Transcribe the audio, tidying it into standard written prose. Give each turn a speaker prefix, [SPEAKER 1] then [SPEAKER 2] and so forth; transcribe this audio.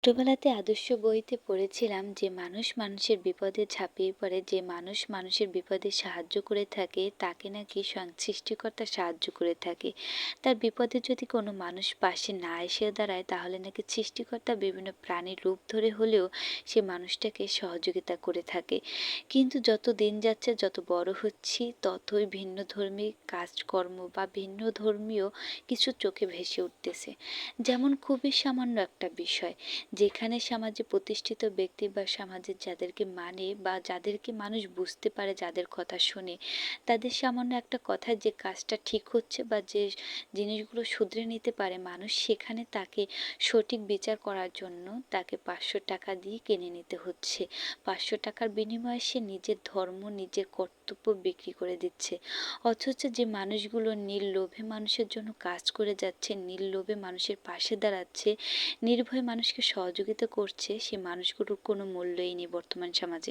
[SPEAKER 1] ছোটবেলাতে আদর্শ বইতে পড়েছিলাম যে মানুষ মানুষের বিপদে ঝাঁপিয়ে পড়ে, যে মানুষ মানুষের বিপদে সাহায্য করে থাকে তাকে নাকি স্বয়ং সৃষ্টিকর্তা সাহায্য করে থাকে। তার বিপদে যদি কোনো মানুষ পাশে না এসে দাঁড়ায় তাহলে নাকি সৃষ্টিকর্তা বিভিন্ন প্রাণীর রূপ ধরে হলেও সে মানুষটাকে সহযোগিতা করে থাকে। কিন্তু যত দিন যাচ্ছে, যত বড় হচ্ছি, ততই ভিন্ন ধর্মী কাজকর্ম বা ভিন্ন ধর্মীয় কিছু চোখে ভেসে উঠতেছে। যেমন খুবই সামান্য একটা বিষয়, যেখানে সমাজে প্রতিষ্ঠিত ব্যক্তি বা সমাজের যাদেরকে মানে বা যাদেরকে মানুষ বুঝতে পারে, যাদের কথা শোনে, তাদের সামান্য একটা কথা যে কাজটা ঠিক হচ্ছে বা যে জিনিসগুলো শুধরে নিতে পারে মানুষ, সেখানে তাকে সঠিক বিচার করার জন্য তাকে 500 টাকা দিয়ে কিনে নিতে হচ্ছে। 500 টাকার বিনিময়ে সে নিজের ধর্ম, নিজের কর্তব্য বিক্রি করে দিচ্ছে। অথচ যে মানুষগুলো নির্লোভে মানুষের জন্য কাজ করে যাচ্ছে, নির্লোভে মানুষের পাশে দাঁড়াচ্ছে, নির্ভয়ে মানুষকে সহযোগিতা করছে, সে মানুষগুলোর কোনো মূল্যই নেই বর্তমান সমাজে।